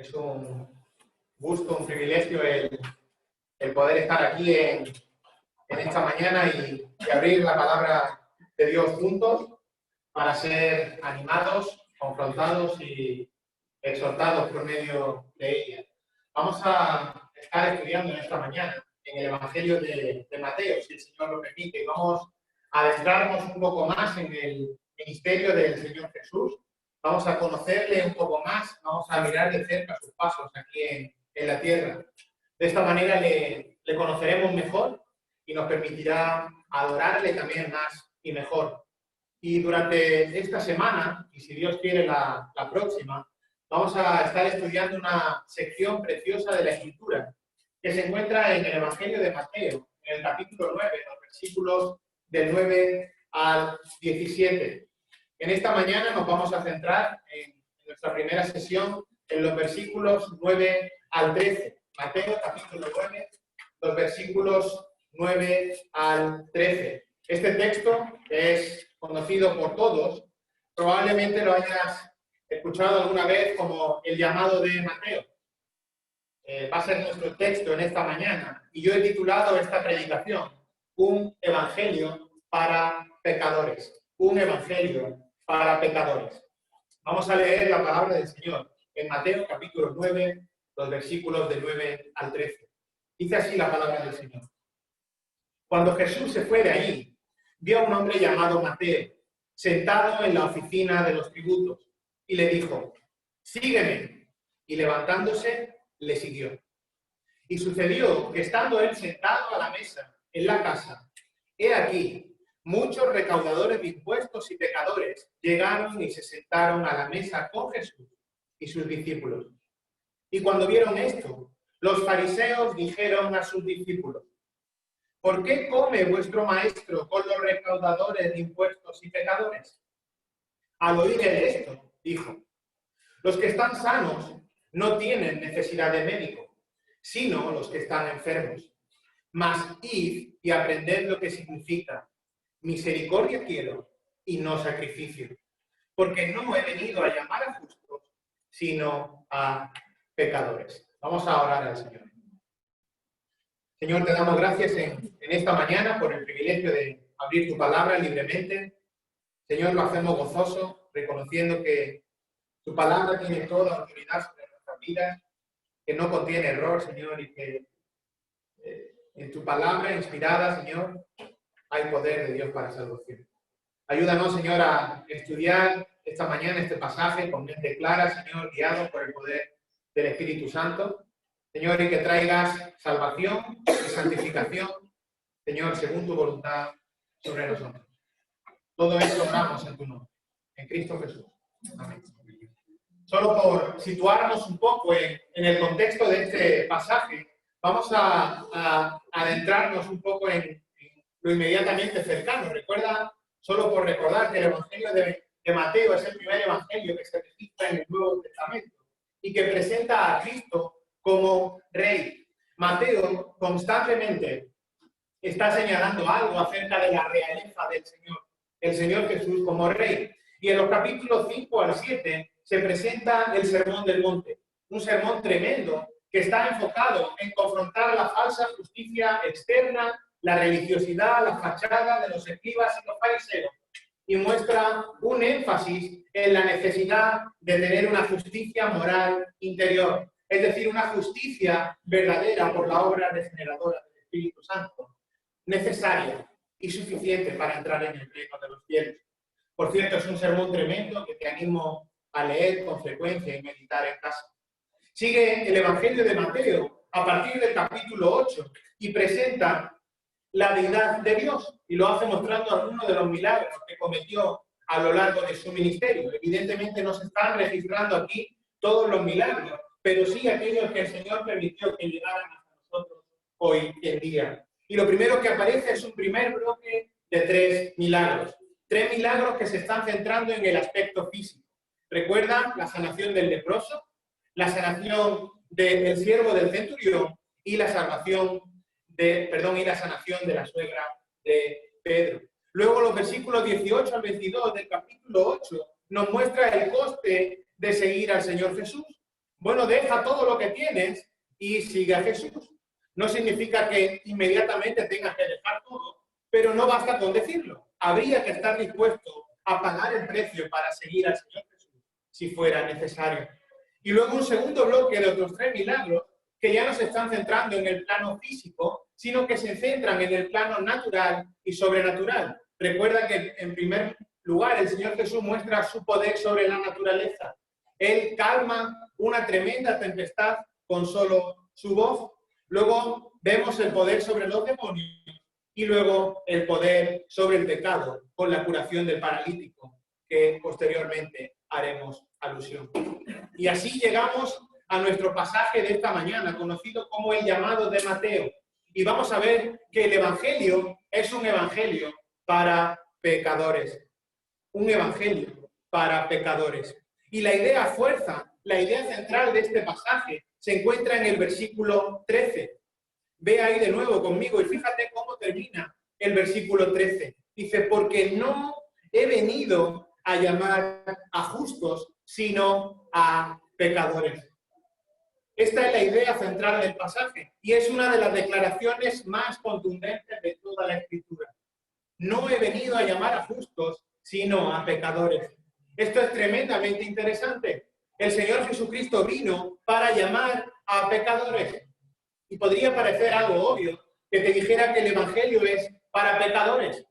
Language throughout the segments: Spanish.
Es un gusto, un privilegio el poder estar aquí en esta mañana y abrir la palabra de Dios juntos para ser animados, confrontados y exhortados por medio de ella. Vamos a estar estudiando en esta mañana en el Evangelio de Mateo, si el Señor lo permite, y vamos a adentrarnos un poco más en el ministerio del Señor Jesús. Vamos a conocerle un poco más, vamos a mirar de cerca sus pasos aquí en la tierra. De esta manera le conoceremos mejor y nos permitirá adorarle también más y mejor. Y durante esta semana, y si Dios quiere la próxima, vamos a estar estudiando una sección preciosa de la Escritura que se encuentra en el Evangelio de Mateo, en el capítulo 9, los versículos del 9 al 17. En esta mañana nos vamos a centrar en nuestra primera sesión en los versículos 9 al 13. Mateo capítulo 9, los versículos 9 al 13. Este texto, que es conocido por todos, probablemente lo hayas escuchado alguna vez como el llamado de Mateo. Va a ser nuestro texto en esta mañana y yo he titulado esta predicación Un Evangelio para Pecadores. Un Evangelio para Pecadores. Vamos a leer la palabra del Señor en Mateo capítulo 9, los versículos del 9 al 13. Dice así la palabra del Señor. Cuando Jesús se fue de allí, vio a un hombre llamado Mateo, sentado en la oficina de los tributos, y le dijo, sígueme. Y levantándose, le siguió. Y sucedió que estando él sentado a la mesa en la casa, he aquí, muchos recaudadores de impuestos y pecadores llegaron y se sentaron a la mesa con Jesús y sus discípulos. Y cuando vieron esto, los fariseos dijeron a sus discípulos, ¿por qué come vuestro maestro con los recaudadores de impuestos y pecadores? Al oír él esto, dijo, los que están sanos no tienen necesidad de médico, sino los que están enfermos. Mas id y aprended lo que significa. Misericordia quiero y no sacrificio, porque no he venido a llamar a justos, sino a pecadores. Vamos a orar al Señor. Señor, te damos gracias en esta mañana por el privilegio de abrir tu palabra libremente. Señor, lo hacemos gozoso, reconociendo que tu palabra tiene toda autoridad sobre nuestras vidas, que no contiene error, Señor, y que en tu palabra inspirada, Señor, hay poder de Dios para salvación. Ayúdanos, Señor, a estudiar esta mañana este pasaje con mente clara, Señor, guiado por el poder del Espíritu Santo. Señor, y que traigas salvación y santificación, Señor, según tu voluntad sobre nosotros. Todo esto oramos en tu nombre, en Cristo Jesús. Amén. Solo por situarnos un poco en el contexto de este pasaje, vamos a adentrarnos un poco en lo inmediatamente cercano. Recuerda, solo por recordar que el Evangelio de Mateo es el primer Evangelio que se registra en el Nuevo Testamento y que presenta a Cristo como Rey. Mateo constantemente está señalando algo acerca de la realeza del Señor, el Señor Jesús como Rey. Y en los capítulos 5 al 7 se presenta el Sermón del Monte, un sermón tremendo que está enfocado en confrontar la falsa justicia externa, la religiosidad, la fachada de los escribas y los fariseos, y muestra un énfasis en la necesidad de tener una justicia moral interior, es decir, una justicia verdadera por la obra regeneradora del Espíritu Santo, necesaria y suficiente para entrar en el reino de los cielos. Por cierto, es un sermón tremendo que te animo a leer con frecuencia y meditar en casa. Sigue el Evangelio de Mateo a partir del capítulo 8 y presenta la deidad de Dios y lo hace mostrando algunos de los milagros que cometió a lo largo de su ministerio. Evidentemente no se están registrando aquí todos los milagros, pero sí aquellos que el Señor permitió que llegaran hasta nosotros hoy en día. Y lo primero que aparece es un primer bloque de 3 milagros. 3 milagros que se están centrando en el aspecto físico. ¿Recuerdan la sanación del leproso? La sanación del siervo del centurión y la sanación de la suegra de Pedro. Luego los versículos 18 al 22 del capítulo 8 nos muestra el coste de seguir al Señor Jesús. Bueno, deja todo lo que tienes y sigue a Jesús. No significa que inmediatamente tengas que dejar todo, pero no basta con decirlo. Habría que estar dispuesto a pagar el precio para seguir al Señor Jesús, si fuera necesario. Y luego un segundo bloque de otros 3 milagros que ya no se están centrando en el plano físico, sino que se centran en el plano natural y sobrenatural. Recuerda que, en primer lugar, el Señor Jesús muestra su poder sobre la naturaleza. Él calma una tremenda tempestad con solo su voz. Luego vemos el poder sobre los demonios y luego el poder sobre el pecado con la curación del paralítico, que posteriormente haremos alusión. Y así llegamos a nuestro pasaje de esta mañana, conocido como el llamado de Mateo. Y vamos a ver que el Evangelio es un Evangelio para pecadores. Un Evangelio para pecadores. Y la idea fuerza, la idea central de este pasaje se encuentra en el versículo 13. Ve ahí de nuevo conmigo y fíjate cómo termina el versículo 13. Dice, porque no he venido a llamar a justos, sino a pecadores. Esta es la idea central del pasaje y es una de las declaraciones más contundentes de toda la Escritura. No he venido a llamar a justos, sino a pecadores. Esto es tremendamente interesante. El Señor Jesucristo vino para llamar a pecadores. Y podría parecer algo obvio que te dijera que el Evangelio es para pecadores.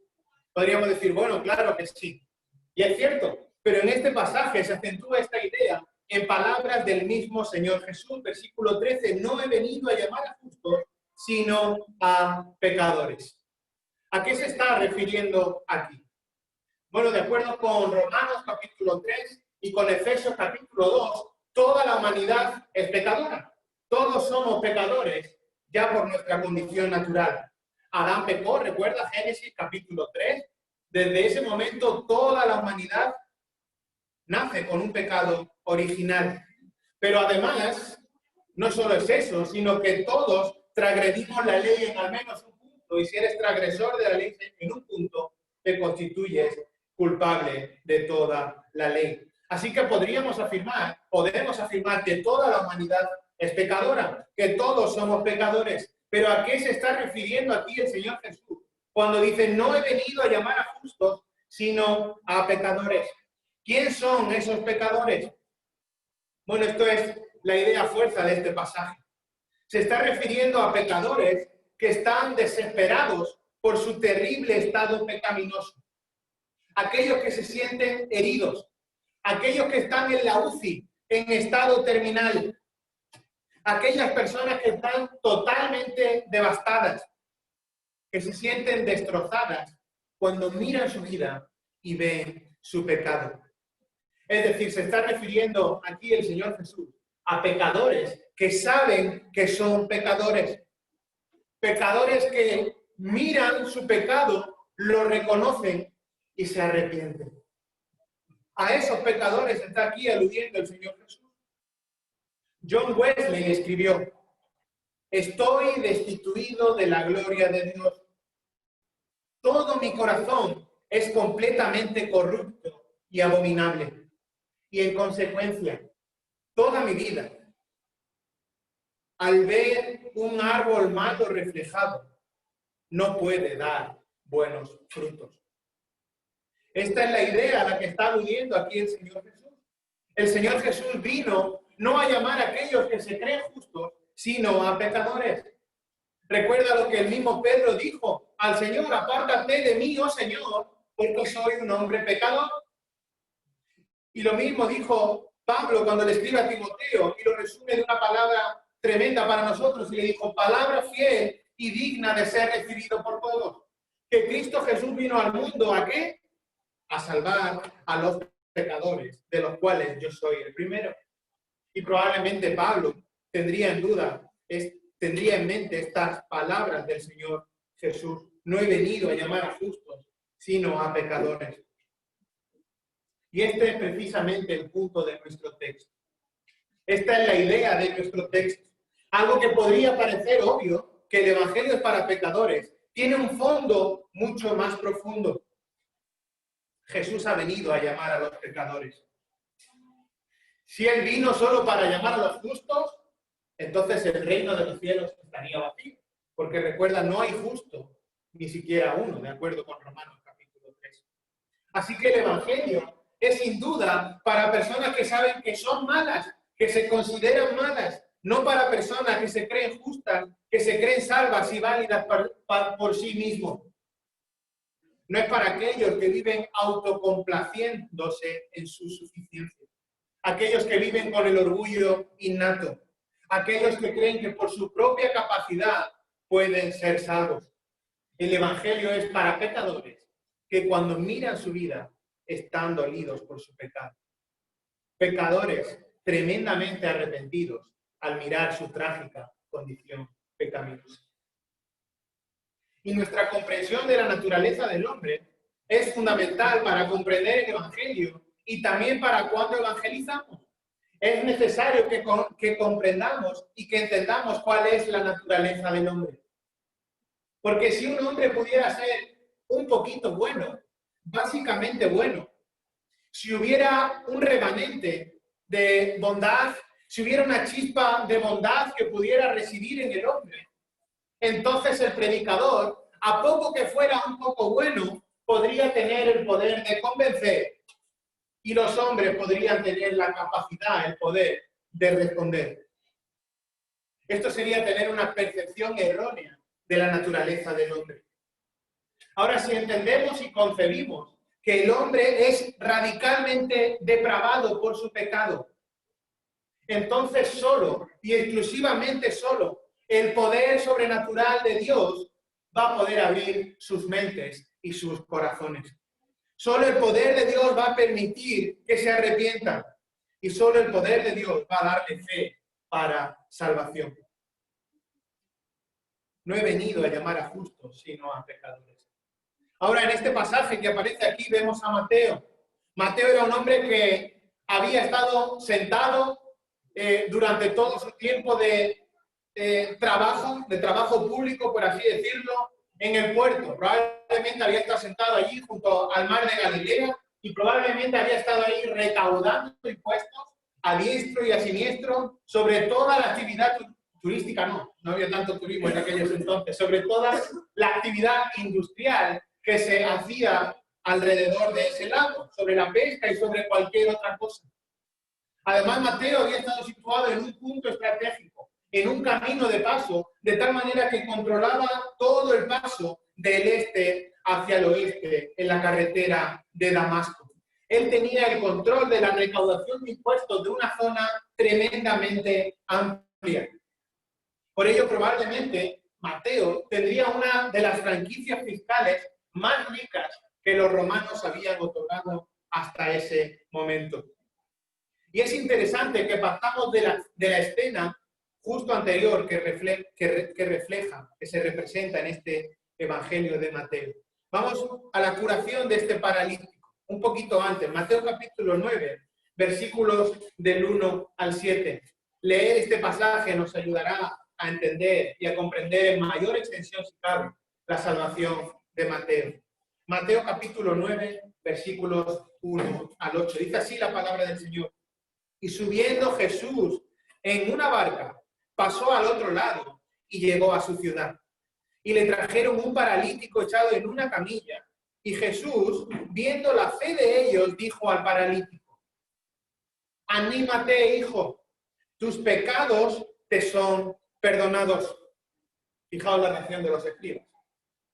Podríamos decir, bueno, claro que sí. Y es cierto, pero en este pasaje se acentúa esta idea en palabras del mismo Señor Jesús. Versículo 13, no he venido a llamar a justos, sino a pecadores. ¿A qué se está refiriendo aquí? Bueno, de acuerdo con Romanos capítulo 3 y con Efesios capítulo 2, toda la humanidad es pecadora. Todos somos pecadores ya por nuestra condición natural. Adán pecó, recuerda Génesis capítulo 3. Desde ese momento toda la humanidad nace con un pecado original. Pero además, no solo es eso, sino que todos transgredimos la ley en al menos un punto. Y si eres transgresor de la ley en un punto, te constituyes culpable de toda la ley. Así que podemos afirmar que toda la humanidad es pecadora, que todos somos pecadores. Pero ¿a qué se está refiriendo aquí el Señor Jesús? Cuando dice, no he venido a llamar a justos, sino a pecadores. ¿Quién son esos pecadores? Bueno, esto es la idea fuerza de este pasaje. Se está refiriendo a pecadores que están desesperados por su terrible estado pecaminoso. Aquellos que se sienten heridos, aquellos que están en la UCI, en estado terminal, aquellas personas que están totalmente devastadas, que se sienten destrozadas cuando miran su vida y ven su pecado. Es decir, se está refiriendo aquí el Señor Jesús a pecadores que saben que son pecadores. Pecadores que miran su pecado, lo reconocen y se arrepienten. A esos pecadores está aquí aludiendo el Señor Jesús. John Wesley escribió, estoy destituido de la gloria de Dios. Todo mi corazón es completamente corrupto y abominable. Y en consecuencia, toda mi vida, al ver un árbol malo reflejado, no puede dar buenos frutos. Esta es la idea a la que está aludiendo aquí el Señor Jesús. El Señor Jesús vino no a llamar a aquellos que se creen justos, sino a pecadores. Recuerda lo que el mismo Pedro dijo al Señor, apártate de mí, oh Señor, porque soy un hombre pecador. Y lo mismo dijo Pablo cuando le escribe a Timoteo y lo resume de una palabra tremenda para nosotros y le dijo, palabra fiel y digna de ser recibido por todos. Que Cristo Jesús vino al mundo, ¿a qué? A salvar a los pecadores, de los cuales yo soy el primero. Y probablemente Pablo tendría en mente estas palabras del Señor Jesús. No he venido a llamar a justos, sino a pecadores. Y este es precisamente el punto de nuestro texto. Esta es la idea de nuestro texto. Algo que podría parecer obvio, que el Evangelio es para pecadores, tiene un fondo mucho más profundo. Jesús ha venido a llamar a los pecadores. Si Él vino solo para llamar a los justos, entonces el reino de los cielos estaría vacío. Porque recuerda, no hay justo, ni siquiera uno, de acuerdo con Romanos capítulo 3. Así que el Evangelio es sin duda para personas que saben que son malas, que se consideran malas, no para personas que se creen justas, que se creen salvas y válidas por sí mismos. No es para aquellos que viven autocomplaciéndose en su suficiencia. Aquellos que viven con el orgullo innato. Aquellos que creen que por su propia capacidad pueden ser salvos. El Evangelio es para pecadores que cuando miran su vida están dolidos por su pecado. Pecadores tremendamente arrepentidos al mirar su trágica condición pecaminosa. Y nuestra comprensión de la naturaleza del hombre es fundamental para comprender el Evangelio y también para cuando evangelizamos. Es necesario que comprendamos y que entendamos cuál es la naturaleza del hombre. Porque si un hombre pudiera ser un poquito bueno, básicamente bueno, si hubiera un remanente de bondad, si hubiera una chispa de bondad que pudiera residir en el hombre, entonces el predicador, a poco que fuera un poco bueno, podría tener el poder de convencer y los hombres podrían tener la capacidad, el poder de responder. Esto sería tener una percepción errónea de la naturaleza del hombre. Ahora, si entendemos y concebimos que el hombre es radicalmente depravado por su pecado, entonces solo y exclusivamente solo el poder sobrenatural de Dios va a poder abrir sus mentes y sus corazones. Solo el poder de Dios va a permitir que se arrepientan y solo el poder de Dios va a darle fe para salvación. No he venido a llamar a justos, sino a pecadores. Ahora, en este pasaje que aparece aquí vemos a Mateo. Mateo era un hombre que había estado sentado durante todo su tiempo de trabajo público, por así decirlo, en el puerto. Probablemente había estado sentado allí junto al mar de Galilea y probablemente había estado ahí recaudando impuestos a diestro y a siniestro sobre toda la actividad turística. No había tanto turismo en aquellos entonces, sobre toda la actividad industrial que se hacía alrededor de ese lago, sobre la pesca y sobre cualquier otra cosa. Además, Mateo había estado situado en un punto estratégico, en un camino de paso, de tal manera que controlaba todo el paso del este hacia el oeste en la carretera de Damasco. Él tenía el control de la recaudación de impuestos de una zona tremendamente amplia. Por ello, probablemente, Mateo tendría una de las franquicias fiscales más ricas que los romanos habían otorgado hasta ese momento. Y es interesante que partamos de la escena justo anterior que refleja, que se representa en este Evangelio de Mateo. Vamos a la curación de este paralítico, un poquito antes, Mateo capítulo 9, versículos del 1 al 7. Leer este pasaje nos ayudará a entender y a comprender en mayor extensión, si cabe, la salvación de Mateo. Mateo capítulo 9, versículos 1 al 8. Dice así la palabra del Señor. Y subiendo Jesús en una barca, pasó al otro lado y llegó a su ciudad. Y le trajeron un paralítico echado en una camilla. Y Jesús, viendo la fe de ellos, dijo al paralítico: anímate, hijo, tus pecados te son perdonados. Fijaos la reacción de los escribas.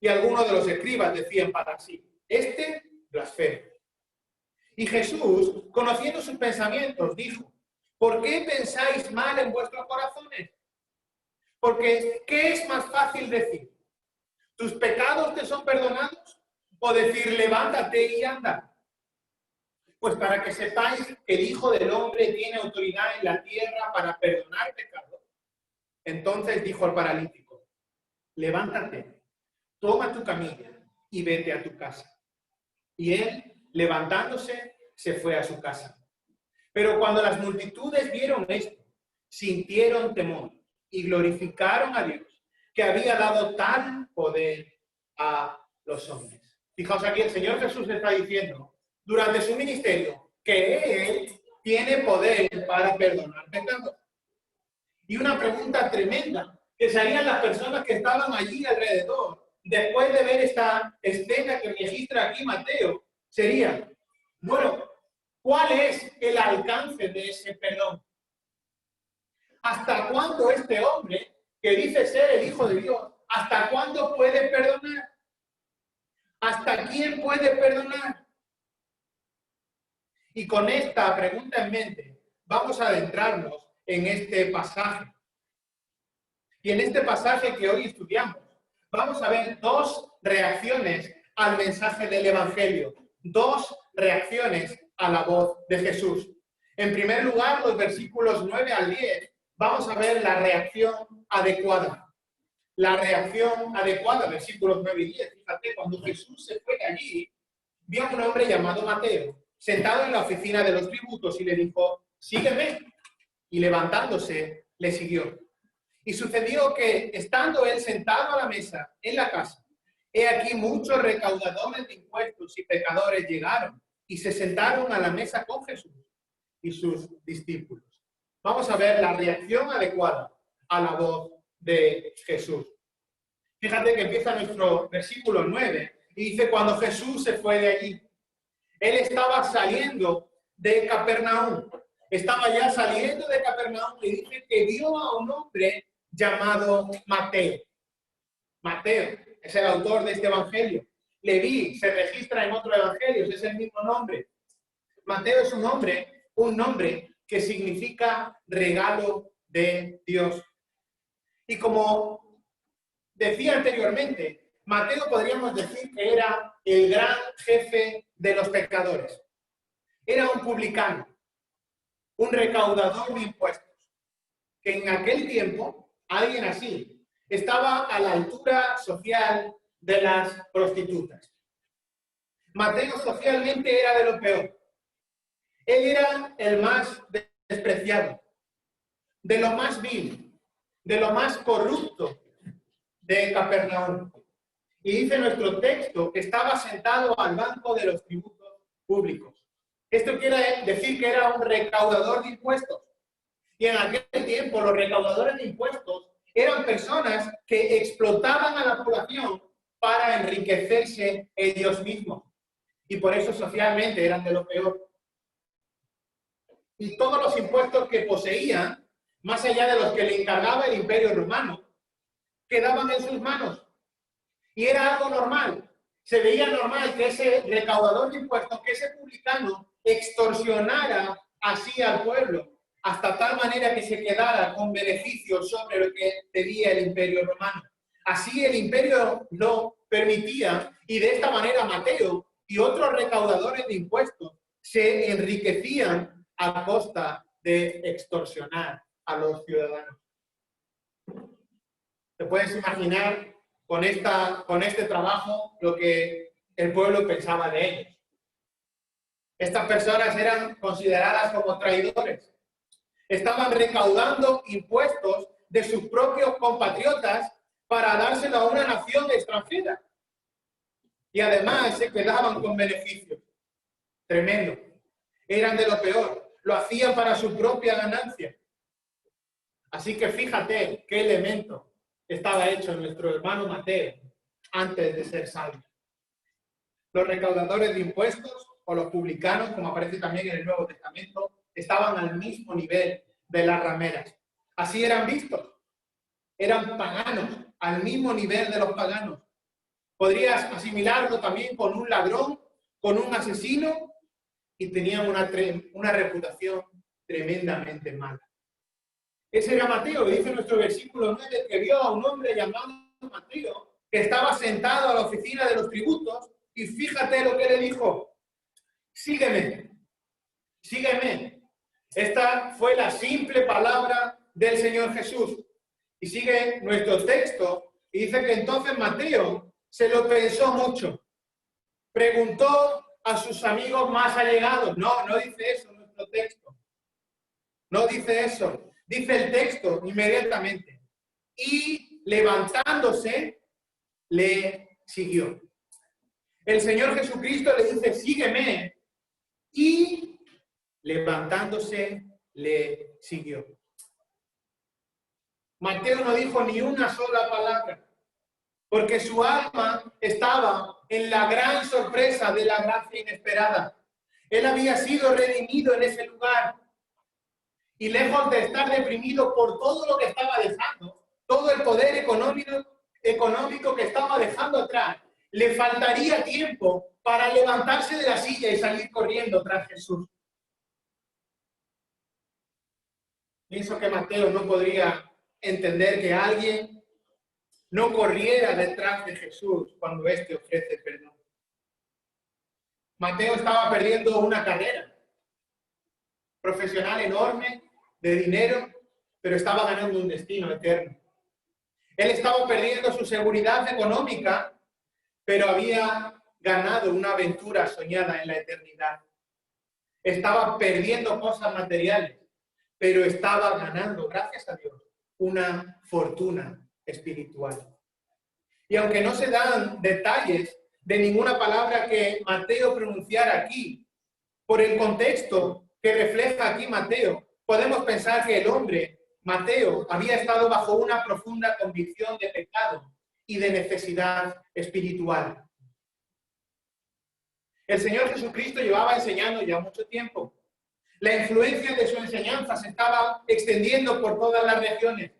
Y algunos de los escribas decían para sí: este blasfema. Y Jesús, conociendo sus pensamientos, dijo: ¿por qué pensáis mal en vuestros corazones? Porque, ¿qué es más fácil decir? ¿Tus pecados te son perdonados? ¿O decir, levántate y anda? Pues para que sepáis que el Hijo del Hombre tiene autoridad en la tierra para perdonar pecados. Entonces dijo al paralítico: levántate, toma tu camilla y vete a tu casa. Y él, levantándose, se fue a su casa. Pero cuando las multitudes vieron esto, sintieron temor y glorificaron a Dios, que había dado tal poder a los hombres. Fijaos aquí, el Señor Jesús está diciendo, durante su ministerio, que Él tiene poder para perdonar pecados. Y una pregunta tremenda que se harían las personas que estaban allí alrededor, después de ver esta escena que registra aquí Mateo, sería, bueno, ¿cuál es el alcance de ese perdón? ¿Hasta cuándo este hombre, que dice ser el Hijo de Dios, hasta cuándo puede perdonar? ¿Hasta quién puede perdonar? Y con esta pregunta en mente, vamos a adentrarnos en este pasaje. Y en este pasaje que hoy estudiamos, vamos a ver dos reacciones al mensaje del Evangelio, dos reacciones a la voz de Jesús. En primer lugar, los versículos 9 al 10, vamos a ver la reacción adecuada. La reacción adecuada, versículos 9 y 10. Fíjate, cuando Jesús se fue de allí, vio a un hombre llamado Mateo, sentado en la oficina de los tributos, y le dijo, sígueme. Y levantándose, le siguió. Y sucedió que, estando él sentado a la mesa en la casa, he aquí muchos recaudadores de impuestos y pecadores llegaron y se sentaron a la mesa con Jesús y sus discípulos. Vamos a ver la reacción adecuada a la voz de Jesús. Fíjate que empieza nuestro versículo 9 y dice, cuando Jesús se fue de allí, él estaba saliendo de Capernaum. Estaba ya saliendo de Capernaum y dice que vio a un hombre llamado Mateo. Mateo es el autor de este evangelio. Leví se registra en otro evangelio, es el mismo nombre. Mateo es un nombre que significa regalo de Dios. Y como decía anteriormente, Mateo podríamos decir que era el gran jefe de los pecadores. Era un publicano, un recaudador de impuestos, que en aquel tiempo, alguien así, estaba a la altura social de las prostitutas. Mateo socialmente era de lo peor. Él era el más despreciado, de lo más vil, de lo más corrupto de Capernaum. Y dice nuestro texto que estaba sentado al banco de los tributos públicos. Esto quiere decir que era un recaudador de impuestos. Y en aquel tiempo los recaudadores de impuestos eran personas que explotaban a la población para enriquecerse ellos mismos. Y por eso socialmente eran de lo peor. Y todos los impuestos que poseían, más allá de los que le encargaba el Imperio Romano, quedaban en sus manos. Y era algo normal. Se veía normal que ese recaudador de impuestos, que ese publicano, extorsionara así al pueblo, hasta tal manera que se quedara con beneficios sobre lo que pedía el Imperio Romano. Así el Imperio lo permitía, y de esta manera Mateo y otros recaudadores de impuestos se enriquecían a costa de extorsionar a los ciudadanos. ¿Te puedes imaginar con este trabajo lo que el pueblo pensaba de ellos? Estas personas eran consideradas como traidores. Estaban recaudando impuestos de sus propios compatriotas para dárselo a una nación extranjera. Y además se quedaban con beneficios. Tremendo. Eran de lo peor. Lo hacían para su propia ganancia. Así que fíjate qué elemento estaba hecho nuestro hermano Mateo antes de ser salvo. Los recaudadores de impuestos o los publicanos, como aparece también en el Nuevo Testamento, estaban al mismo nivel de las rameras. Así eran vistos. Eran paganos, al mismo nivel de los paganos. Podrías asimilarlo también con un ladrón, con un asesino, y tenían una reputación tremendamente mala. Ese era Mateo, que dice nuestro versículo 9, que vio a un hombre llamado Mateo, que estaba sentado a la oficina de los tributos, y fíjate lo que le dijo: sígueme, sígueme. Esta fue la simple palabra del Señor Jesús. Y sigue nuestro texto, y dice que entonces Mateo se lo pensó mucho. Preguntó a sus amigos más allegados. No dice eso nuestro texto. No dice eso. Dice el texto inmediatamente. Y levantándose, le siguió. El Señor Jesucristo le dice: sígueme. Y levantándose, le siguió. Mateo no dijo ni una sola palabra, porque su alma estaba en la gran sorpresa de la gracia inesperada. Él había sido redimido en ese lugar. Y lejos de estar deprimido por todo lo que estaba dejando, todo el poder económico que estaba dejando atrás, le faltaría tiempo para levantarse de la silla y salir corriendo tras Jesús. Pienso que Mateo no podría entender que alguien no corriera detrás de Jesús cuando éste ofrece perdón. Mateo estaba perdiendo una carrera profesional enorme, de dinero, pero estaba ganando un destino eterno. Él estaba perdiendo su seguridad económica, pero había ganado una aventura soñada en la eternidad. Estaba perdiendo cosas materiales, pero estaba ganando, gracias a Dios, una fortuna espiritual. Y aunque no se dan detalles de ninguna palabra que Mateo pronunciara aquí, por el contexto que refleja aquí Mateo, podemos pensar que el hombre, Mateo, había estado bajo una profunda convicción de pecado y de necesidad espiritual. El Señor Jesucristo llevaba enseñando ya mucho tiempo. La influencia de su enseñanza se estaba extendiendo por todas las regiones.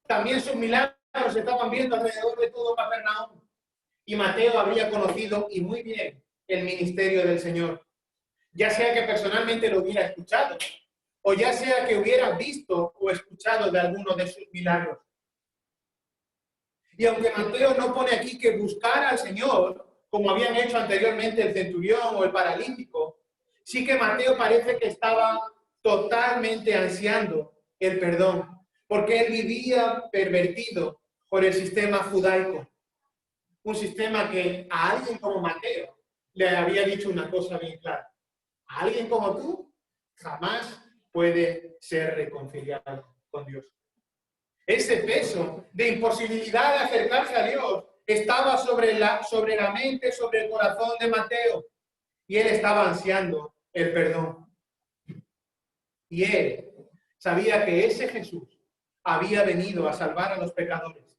También sus milagros se estaban viendo alrededor de todo Capernaum. Y Mateo habría conocido y muy bien el ministerio del Señor. Ya sea que personalmente lo hubiera escuchado, o ya sea que hubiera visto o escuchado de alguno de sus milagros. Y aunque Mateo no pone aquí que buscara al Señor, como habían hecho anteriormente el centurión o el paralítico, sí que Mateo parece que estaba totalmente ansiando el perdón, porque él vivía pervertido por el sistema judaico. Un sistema que a alguien como Mateo le había dicho una cosa bien clara. A alguien como tú jamás puede ser reconciliado con Dios. Ese peso de imposibilidad de acercarse a Dios estaba sobre la mente, sobre el corazón de Mateo. Y él estaba ansiando el perdón. Y él sabía que ese Jesús había venido a salvar a los pecadores.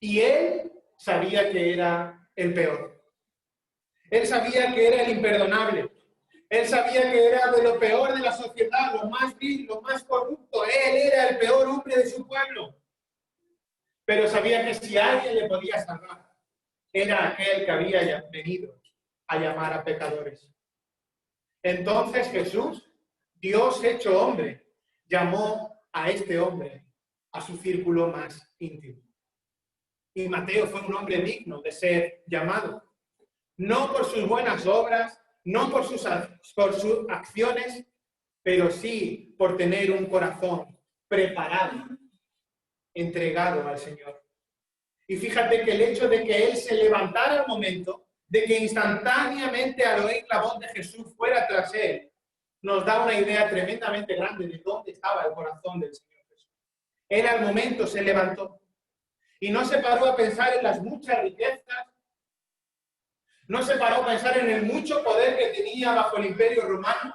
Y él sabía que era el peor. Él sabía que era el imperdonable. Él sabía que era de lo peor de la sociedad, lo más vil, lo más corrupto. Él era el peor hombre de su pueblo. Pero sabía que si alguien le podía salvar, era aquel que había venido a llamar a pecadores. Entonces Jesús, Dios hecho hombre, llamó a este hombre a su círculo más íntimo. Y Mateo fue un hombre digno de ser llamado. No por sus buenas obras, no por sus acciones, pero sí por tener un corazón preparado, entregado al Señor. Y fíjate que el hecho de que él se levantara al momento, de que instantáneamente al oír la voz de Jesús fuera tras él, nos da una idea tremendamente grande de dónde estaba el corazón del Señor Jesús. Él al momento se levantó y no se paró a pensar en las muchas riquezas, no se paró a pensar en el mucho poder que tenía bajo el Imperio Romano,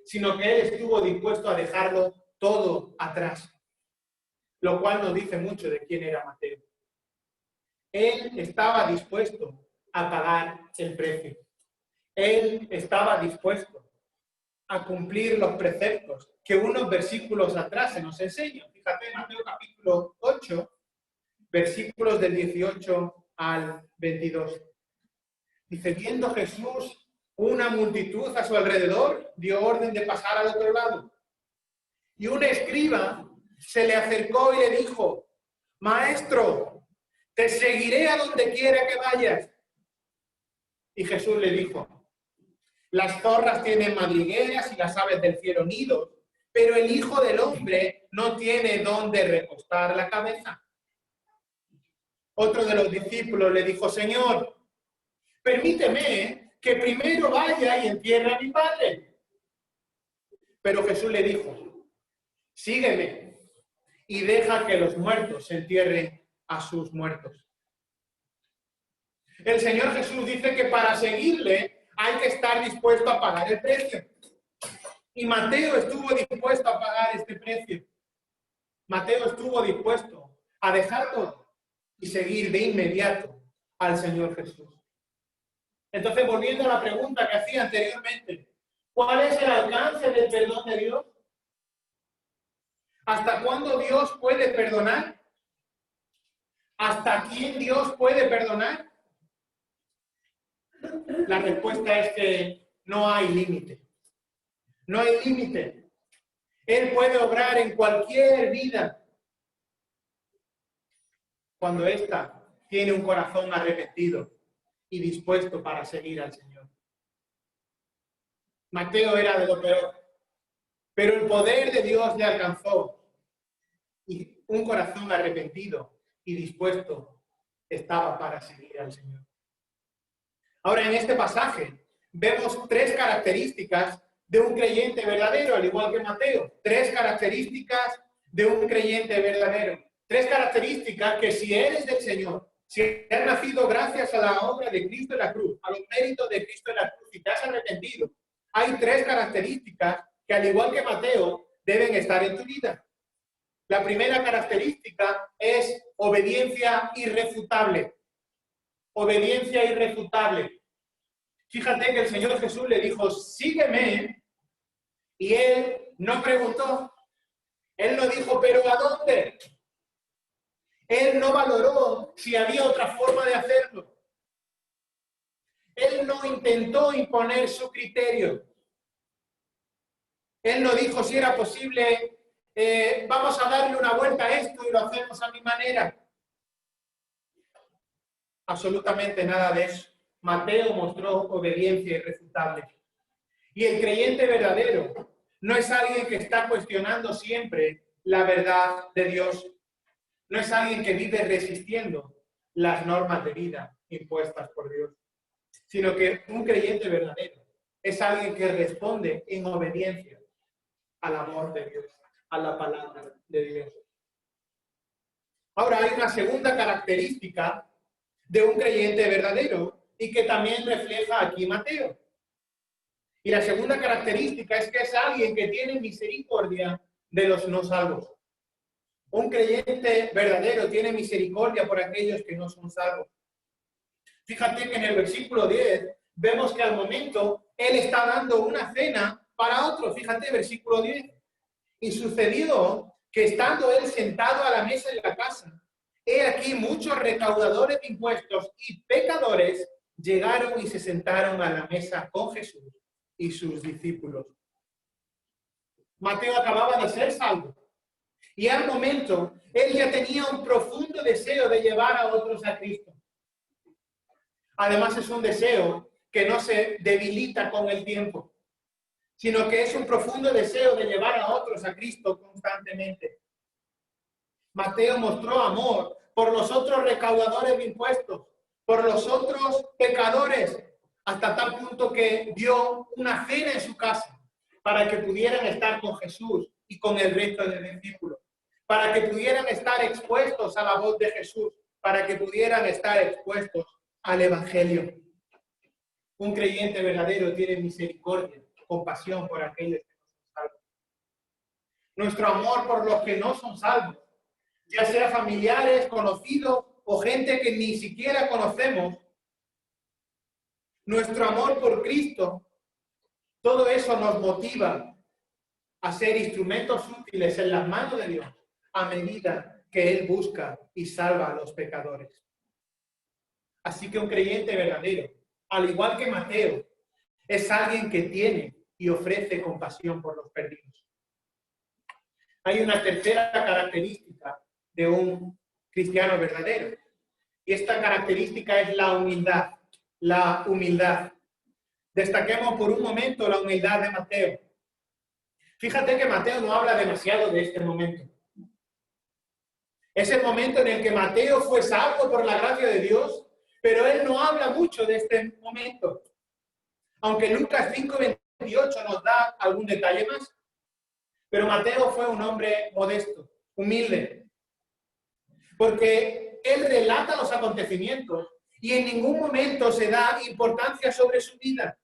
sino que él estuvo dispuesto a dejarlo todo atrás. Lo cual nos dice mucho de quién era Mateo. Él estaba dispuesto a pagar el precio. Él estaba dispuesto a cumplir los preceptos que unos versículos atrás se nos enseñan. Fíjate, Mateo capítulo 8, versículos del 18 al 22. Dice, viendo Jesús una multitud a su alrededor, dio orden de pasar al otro lado. Y un escriba se le acercó y le dijo, Maestro, te seguiré a donde quiera que vayas. Y Jesús le dijo, las zorras tienen madrigueras y las aves del cielo nidos, pero el Hijo del Hombre no tiene dónde recostar la cabeza. Otro de los discípulos le dijo, Señor, permíteme que primero vaya y entierre a mi padre. Pero Jesús le dijo, sígueme y deja que los muertos entierren a sus muertos. El Señor Jesús dice que para seguirle hay que estar dispuesto a pagar el precio. Y Mateo estuvo dispuesto a pagar este precio. Mateo estuvo dispuesto a dejar todo y seguir de inmediato al Señor Jesús. Entonces, volviendo a la pregunta que hacía anteriormente, ¿cuál es el alcance del perdón de Dios? ¿Hasta cuándo Dios puede perdonar? ¿Hasta quién Dios puede perdonar? La respuesta es que no hay límite. No hay límite. Él puede obrar en cualquier vida cuando ésta tiene un corazón arrepentido y dispuesto para seguir al Señor. Mateo era de lo peor, pero el poder de Dios le alcanzó y un corazón arrepentido y dispuesto estaba para seguir al Señor. Ahora, en este pasaje vemos tres características de un creyente verdadero, al igual que Mateo. Tres características de un creyente verdadero. Tres características que si eres del Señor, si has nacido gracias a la obra de Cristo en la cruz, a los méritos de Cristo en la cruz y te has arrepentido, hay tres características que, al igual que Mateo, deben estar en tu vida. La primera característica es obediencia irrefutable. Obediencia irrefutable. Fíjate que el Señor Jesús le dijo, sígueme, y él no preguntó. Él no dijo, ¿pero a dónde? Él no valoró si había otra forma de hacerlo. Él no intentó imponer su criterio. Él no dijo si era posible, vamos a darle una vuelta a esto y lo hacemos a mi manera. Absolutamente nada de eso. Mateo mostró obediencia irrefutable. Y el creyente verdadero no es alguien que está cuestionando siempre la verdad de Dios. No es alguien que vive resistiendo las normas de vida impuestas por Dios, sino que un creyente verdadero es alguien que responde en obediencia al amor de Dios, a la palabra de Dios. Ahora hay una segunda característica de un creyente verdadero y que también refleja aquí Mateo. Y la segunda característica es que es alguien que tiene misericordia de los no salvos. Un creyente verdadero tiene misericordia por aquellos que no son salvos. Fíjate que en el versículo 10 vemos que al momento él está dando una cena para otro. Fíjate, versículo 10. Y sucedió que estando él sentado a la mesa en la casa, he aquí muchos recaudadores de impuestos y pecadores llegaron y se sentaron a la mesa con Jesús y sus discípulos. Mateo acababa de ser salvo. Y al momento, él ya tenía un profundo deseo de llevar a otros a Cristo. Además, es un deseo que no se debilita con el tiempo, sino que es un profundo deseo de llevar a otros a Cristo constantemente. Mateo mostró amor por los otros recaudadores de impuestos, por los otros pecadores, hasta tal punto que dio una cena en su casa para que pudieran estar con Jesús y con el resto de discípulos, para que pudieran estar expuestos a la voz de Jesús, para que pudieran estar expuestos al Evangelio. Un creyente verdadero tiene misericordia, compasión por aquellos que no son salvos. Nuestro amor por los que no son salvos, ya sea familiares, conocidos o gente que ni siquiera conocemos, nuestro amor por Cristo, todo eso nos motiva a ser instrumentos útiles en las manos de Dios a medida que Él busca y salva a los pecadores. Así que un creyente verdadero, al igual que Mateo, es alguien que tiene y ofrece compasión por los perdidos. Hay una tercera característica de un cristiano verdadero, y esta característica es la humildad. La humildad. Destaquemos por un momento la humildad de Mateo. Fíjate que Mateo no habla demasiado de este momento. Es el momento en el que Mateo fue salvo por la gracia de Dios, pero él no habla mucho de este momento. Aunque Lucas 5:28 nos da algún detalle más. Pero Mateo fue un hombre modesto, humilde, porque él relata los acontecimientos y en ningún momento se da importancia sobre su vida.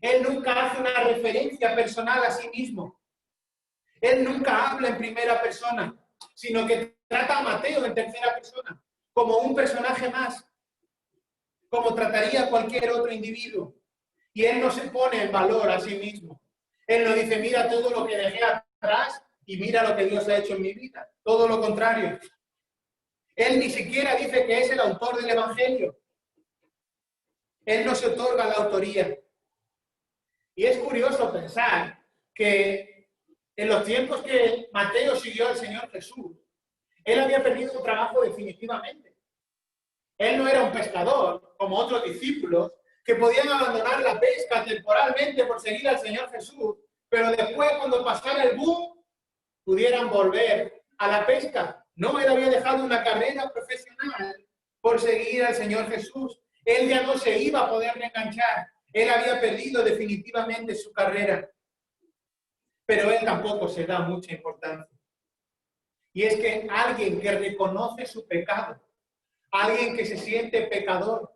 Él nunca hace una referencia personal a sí mismo. Él nunca habla en primera persona, sino que trata a Mateo en tercera persona, como un personaje más, como trataría cualquier otro individuo. Y él no se pone en valor a sí mismo. Él no dice, mira todo lo que dejé atrás y mira lo que Dios ha hecho en mi vida. Todo lo contrario. Él ni siquiera dice que es el autor del Evangelio. Él no se otorga la autoría. Y es curioso pensar que en los tiempos que Mateo siguió al Señor Jesús, él había perdido su trabajo definitivamente. Él no era un pescador, como otros discípulos, que podían abandonar la pesca temporalmente por seguir al Señor Jesús, pero después, cuando pasara el boom, pudieran volver a la pesca. No, él había dejado una carrera profesional por seguir al Señor Jesús. Él ya no se iba a poder reenganchar. Él había perdido definitivamente su carrera. Pero él tampoco se da mucha importancia. Y es que alguien que reconoce su pecado, alguien que se siente pecador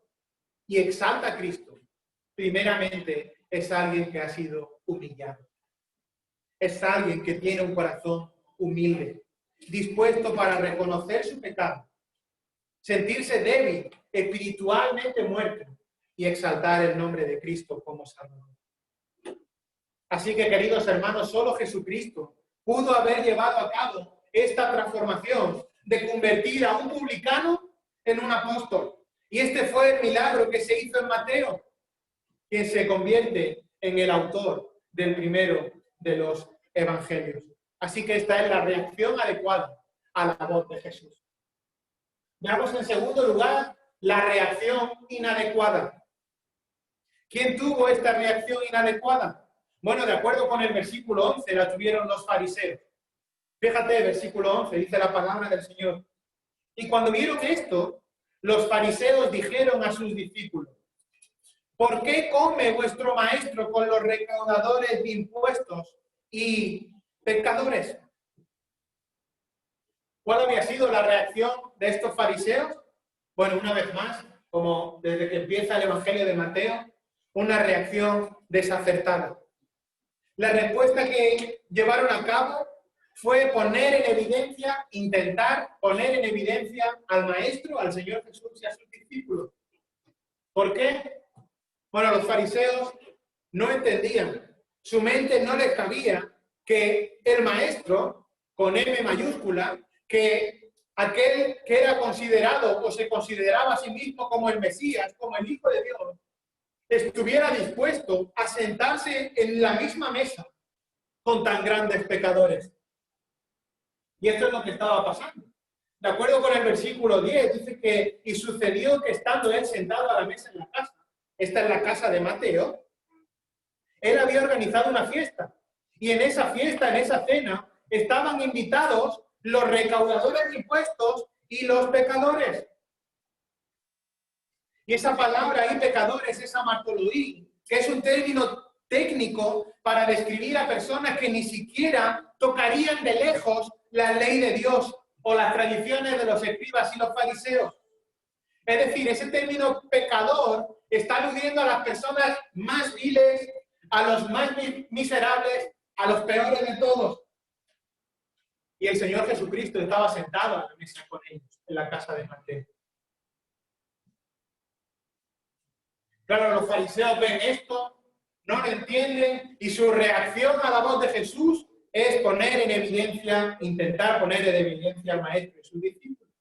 y exalta a Cristo, primeramente es alguien que ha sido humillado. Es alguien que tiene un corazón humilde, dispuesto para reconocer su pecado, sentirse débil, espiritualmente muerto y exaltar el nombre de Cristo como Salvador. Así que, queridos hermanos, solo Jesucristo pudo haber llevado a cabo esta transformación de convertir a un publicano en un apóstol. Y este fue el milagro que se hizo en Mateo, quien se convierte en el autor del primero de los evangelios. Así que esta es la reacción adecuada a la voz de Jesús. Veamos en segundo lugar la reacción inadecuada. ¿Quién tuvo esta reacción inadecuada? Bueno, de acuerdo con el versículo 11, la tuvieron los fariseos. Fíjate, versículo 11, dice la palabra del Señor. Y cuando vieron esto, los fariseos dijeron a sus discípulos, ¿por qué come vuestro maestro con los recaudadores de impuestos y pecadores? ¿Cuál había sido la reacción de estos fariseos? Bueno, una vez más, como desde que empieza el Evangelio de Mateo, una reacción desacertada. La respuesta que llevaron a cabo fue poner en evidencia, intentar poner en evidencia al Maestro, al Señor Jesús y a sus discípulos. ¿Por qué? Bueno, los fariseos no entendían, su mente no les cabía que el Maestro, con M mayúscula, que aquel que era considerado o se consideraba a sí mismo como el Mesías, como el Hijo de Dios, estuviera dispuesto a sentarse en la misma mesa con tan grandes pecadores. Y esto es lo que estaba pasando. De acuerdo con el versículo 10, dice que, y sucedió que estando él sentado a la mesa en la casa, esta es la casa de Mateo, él había organizado una fiesta. Y en esa fiesta, en esa cena, estaban invitados los recaudadores de impuestos y los pecadores. Y esa palabra ahí, pecadores, es amartoloí, que es un término técnico para describir a personas que ni siquiera tocarían de lejos la ley de Dios o las tradiciones de los escribas y los fariseos. Es decir, ese término pecador está aludiendo a las personas más viles, a los más miserables, a los peores de todos. Y el Señor Jesucristo estaba sentado a la mesa con ellos en la casa de Mateo. Claro, los fariseos ven esto, no lo entienden, y su reacción a la voz de Jesús es poner en evidencia, intentar poner en evidencia al Maestro y sus discípulos.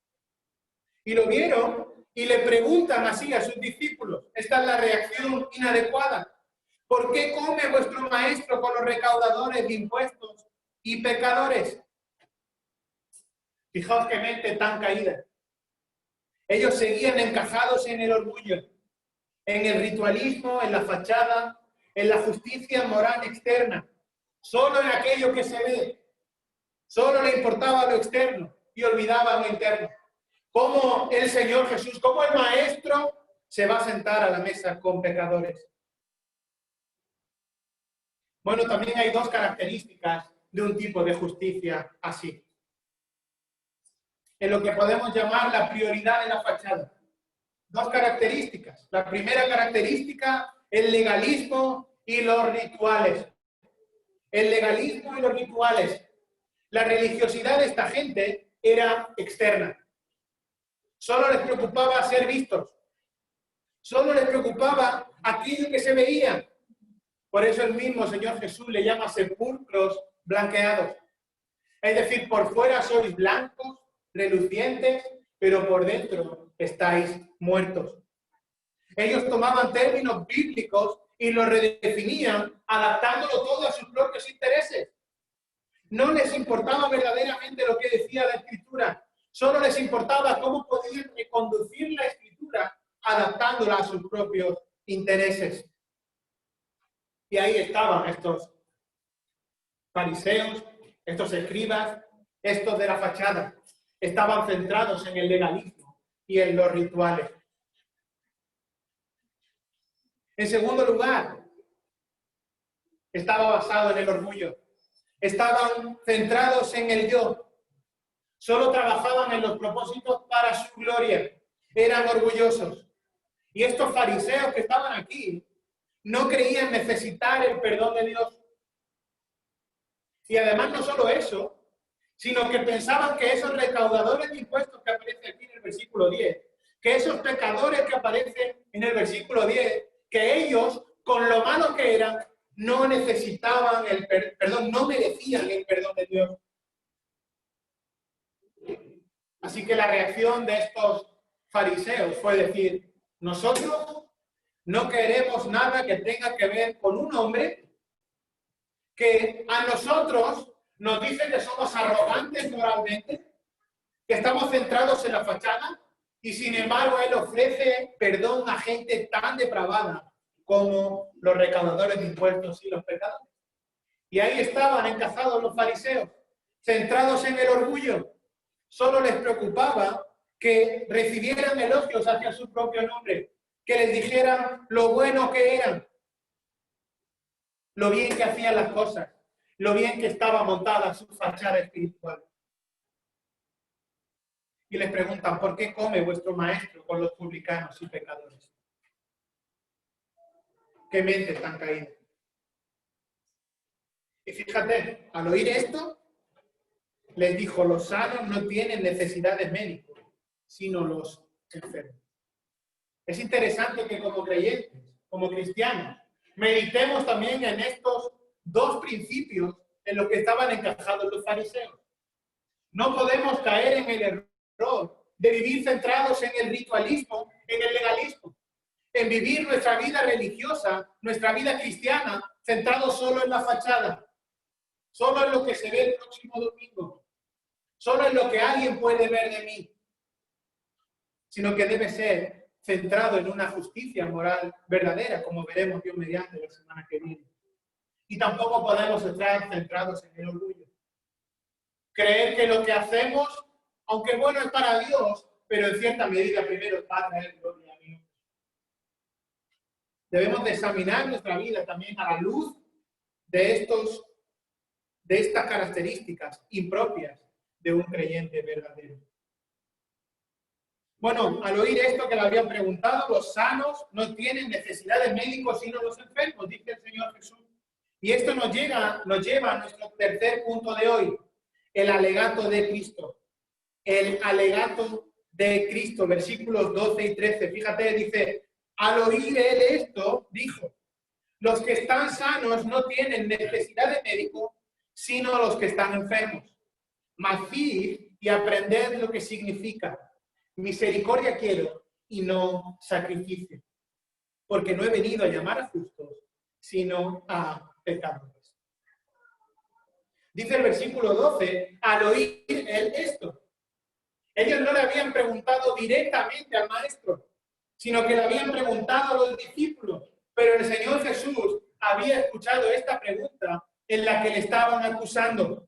Y lo vieron y le preguntan así a sus discípulos. Esta es la reacción inadecuada. ¿Por qué come vuestro Maestro con los recaudadores de impuestos y pecadores? Fijaos qué mente tan caída. Ellos seguían encajados en el orgullo, en el ritualismo, en la fachada, en la justicia moral externa, solo en aquello que se ve. Solo le importaba lo externo y olvidaba lo interno. Cómo el Señor Jesús, cómo el Maestro se va a sentar a la mesa con pecadores. Bueno, también hay dos características de un tipo de justicia así. En lo que podemos llamar la prioridad de la fachada. Dos características. La primera característica, el legalismo, y los rituales. El legalismo y los rituales. La religiosidad de esta gente era externa. Solo les preocupaba ser vistos. Solo les preocupaba aquello que se veía. Por eso el mismo Señor Jesús le llama sepulcros blanqueados. Es decir, por fuera sois blancos, relucientes, pero por dentro estáis muertos. Ellos tomaban términos bíblicos y los redefinían, adaptándolo todo a sus propios intereses. No les importaba verdaderamente lo que decía la Escritura, solo les importaba cómo podían reconducir la Escritura, adaptándola a sus propios intereses. Y ahí estaban estos fariseos, estos escribas, estos de la fachada. Estaban centrados en el legalismo y en los rituales. En segundo lugar, estaba basado en el orgullo. Estaban centrados en el yo. Solo trabajaban en los propósitos para su gloria. Eran orgullosos. Y estos fariseos que estaban aquí no creían necesitar el perdón de Dios. Y además no solo eso, sino que pensaban que esos recaudadores de impuestos que aparecen aquí en el versículo 10, que esos pecadores que aparecen en el versículo 10, que ellos, con lo malos que eran, no necesitaban el perdón, no merecían el perdón de Dios. Así que la reacción de estos fariseos fue decir, nosotros no queremos nada que tenga que ver con un hombre que a nosotros nos dice que somos arrogantes moralmente, que estamos centrados en la fachada, y sin embargo él ofrece perdón a gente tan depravada como los recaudadores de impuestos y los pecadores. Y ahí estaban encajados los fariseos, centrados en el orgullo. Solo les preocupaba que recibieran elogios hacia su propio nombre, que les dijeran lo bueno que eran, lo bien que hacían las cosas, lo bien que estaba montada su fachada espiritual. Y les preguntan, ¿por qué come vuestro maestro con los publicanos y pecadores? ¿Qué mente tan caída? Y fíjate, al oír esto, les dijo, los sanos no tienen necesidad de médicos, sino los enfermos. Es interesante que como creyentes, como cristianos, meditemos también en estos dos principios en los que estaban encajados los fariseos. No podemos caer en el error de vivir centrados en el ritualismo, en el legalismo, en vivir nuestra vida religiosa, nuestra vida cristiana, centrados solo en la fachada, solo en lo que se ve el próximo domingo, solo en lo que alguien puede ver de mí, sino que debe ser centrado en una justicia moral verdadera, como veremos Dios mediante la semana que viene. Y tampoco podemos estar centrados en el orgullo. Creer que lo que hacemos, aunque bueno es para Dios, pero en cierta medida primero es para traer gloria a Dios. Debemos de examinar nuestra vida también a la luz de estas características impropias de un creyente verdadero. Bueno, al oír esto que le habían preguntado, los sanos no tienen necesidad de médicos sino los enfermos, dice el Señor Jesús. Y esto nos lleva a nuestro tercer punto de hoy, el alegato de Cristo. El alegato de Cristo, versículos 12 y 13. Fíjate, dice, al oír él esto, dijo, los que están sanos no tienen necesidad de médico, sino los que están enfermos. Mas id y aprended lo que significa. Misericordia quiero y no sacrificio, porque no he venido a llamar a justos, sino a pecadores. Dice el versículo 12, al oír él esto. Ellos no le habían preguntado directamente al maestro, sino que le habían preguntado a los discípulos. Pero el Señor Jesús había escuchado esta pregunta en la que le estaban acusando.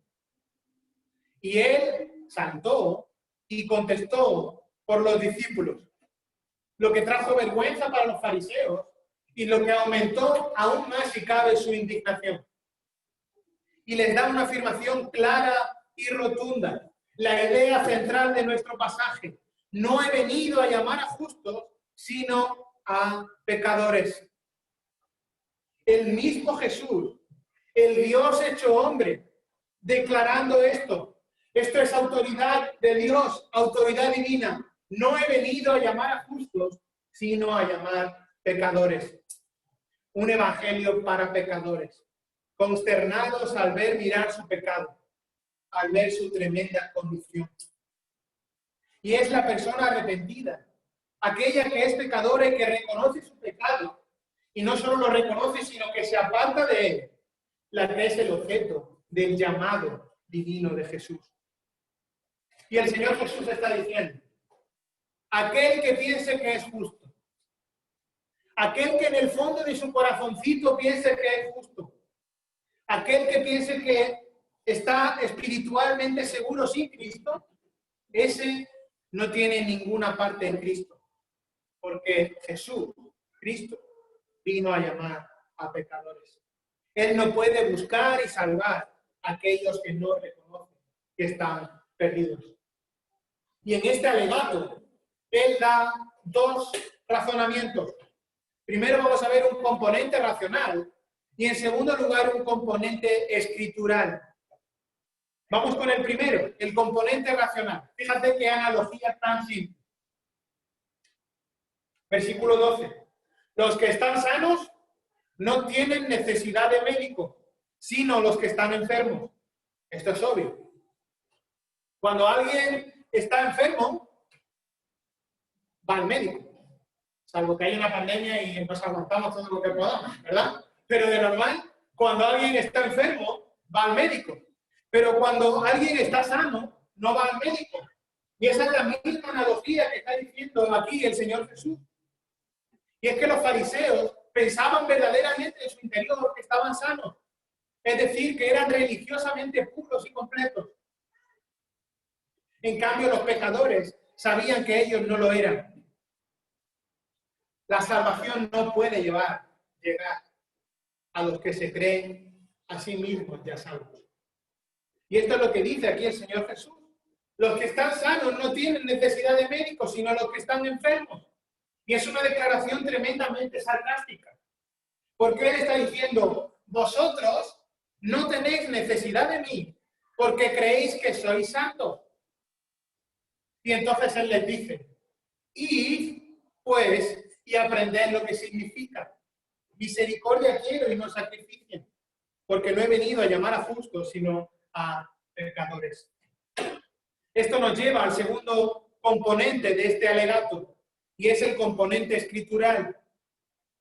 Y él saltó y contestó por los discípulos, lo que trajo vergüenza para los fariseos y lo que aumentó aún más, si cabe, su indignación. Y les da una afirmación clara y rotunda, la idea central de nuestro pasaje. No he venido a llamar a justos, sino a pecadores. El mismo Jesús, el Dios hecho hombre, declarando esto. Esto es autoridad de Dios, autoridad divina. No he venido a llamar a justos, sino a llamar pecadores. Un evangelio para pecadores, consternados al ver mirar su pecado, al ver su tremenda condición. Y es la persona arrepentida, aquella que es pecadora y que reconoce su pecado, y no solo lo reconoce, sino que se aparta de él, la que es el objeto del llamado divino de Jesús. Y el Señor Jesús está diciendo, aquel que piense que es justo, aquel que en el fondo de su corazoncito piense que es justo, aquel que piense que está espiritualmente seguro sin Cristo, ese no tiene ninguna parte en Cristo, porque Jesús, Cristo, vino a llamar a pecadores. Él no puede buscar y salvar a aquellos que no reconocen que están perdidos. Y en este alegato, él da dos razonamientos. Primero vamos a ver un componente racional y en segundo lugar un componente escritural. Vamos con el primero, el componente racional. Fíjate qué analogía tan simple. Versículo 12. Los que están sanos no tienen necesidad de médico, sino los que están enfermos. Esto es obvio. Cuando alguien está enfermo, va al médico. Salvo que haya una pandemia y nos aguantamos todo lo que podamos, ¿verdad? Pero de normal, cuando alguien está enfermo, va al médico. Pero cuando alguien está sano, no va al médico. Y esa es la misma analogía que está diciendo aquí el Señor Jesús. Y es que los fariseos pensaban verdaderamente en su interior que estaban sanos. Es decir, que eran religiosamente puros y completos. En cambio, los pecadores sabían que ellos no lo eran. La salvación no puede llegar a los que se creen a sí mismos ya salvos. Y esto es lo que dice aquí el Señor Jesús. Los que están sanos no tienen necesidad de médicos, sino los que están enfermos. Y es una declaración tremendamente sarcástica. Porque Él está diciendo, vosotros no tenéis necesidad de mí, porque creéis que soy santo. Y entonces Él les dice, id, pues, y aprended lo que significa. Misericordia quiero y no sacrificio, porque no he venido a llamar a justos, sino a pecadores. Esto nos lleva al segundo componente de este alegato, y es el componente escritural.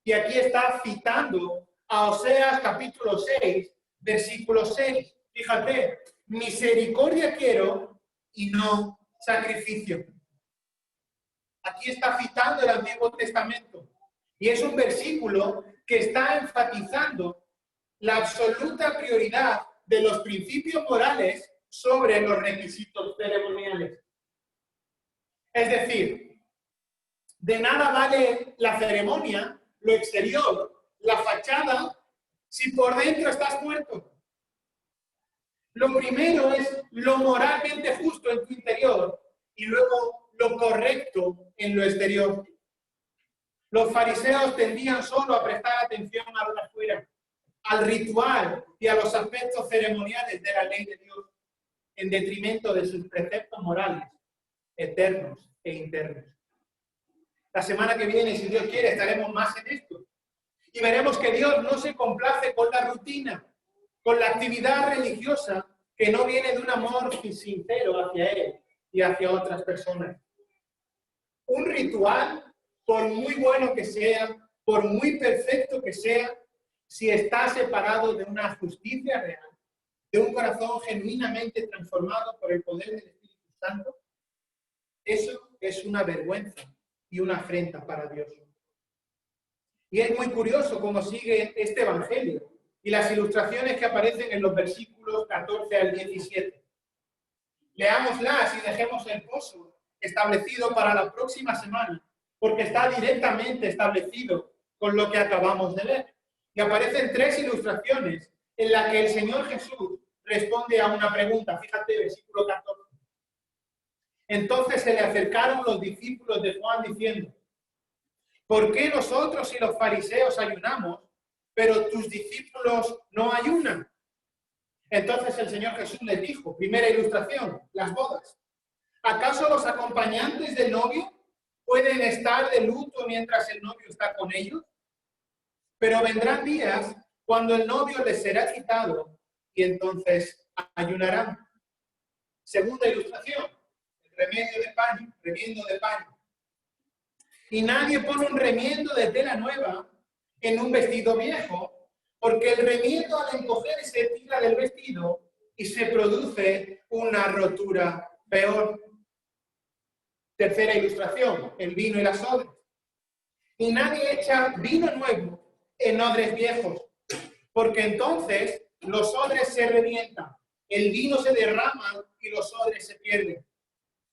Y aquí está citando a Oseas capítulo 6, versículo 6. Fíjate, misericordia quiero y no sacrificio. Aquí está citando el Antiguo Testamento. Y es un versículo que está enfatizando la absoluta prioridad de los principios morales sobre los requisitos ceremoniales. Es decir, de nada vale la ceremonia, lo exterior, la fachada, si por dentro estás muerto. Lo primero es lo moralmente justo en tu interior y luego lo correcto en lo exterior. Los fariseos tendían solo a prestar atención a lo de afuera, al ritual y a los aspectos ceremoniales de la ley de Dios, en detrimento de sus preceptos morales, eternos e internos. La semana que viene, si Dios quiere, estaremos más en esto. Y veremos que Dios no se complace con la rutina, con la actividad religiosa que no viene de un amor sincero hacia Él y hacia otras personas. Un ritual, por muy bueno que sea, por muy perfecto que sea, si está separado de una justicia real, de un corazón genuinamente transformado por el poder del Espíritu Santo, eso es una vergüenza y una afrenta para Dios. Y es muy curioso cómo sigue este evangelio y las ilustraciones que aparecen en los versículos 14 al 17. Leámoslas y dejemos el pozo establecido para la próxima semana, porque está directamente establecido con lo que acabamos de ver. Y aparecen tres ilustraciones en las que el Señor Jesús responde a una pregunta. Fíjate, versículo 14. Entonces se le acercaron los discípulos de Juan diciendo, ¿por qué nosotros y los fariseos ayunamos, pero tus discípulos no ayunan. Entonces el Señor Jesús les dijo, primera ilustración, las bodas. ¿Acaso los acompañantes del novio pueden estar de luto mientras el novio está con ellos? Pero vendrán días cuando el novio les será quitado y entonces ayunarán. Segunda ilustración, el remiendo de paño. Y nadie pone un remiendo de tela nueva en un vestido viejo, porque el remiendo al encoger se tira del vestido y se produce una rotura peor. Tercera ilustración, el vino y las odres. Y nadie echa vino nuevo en odres viejos, porque entonces los odres se revientan, el vino se derrama y los odres se pierden,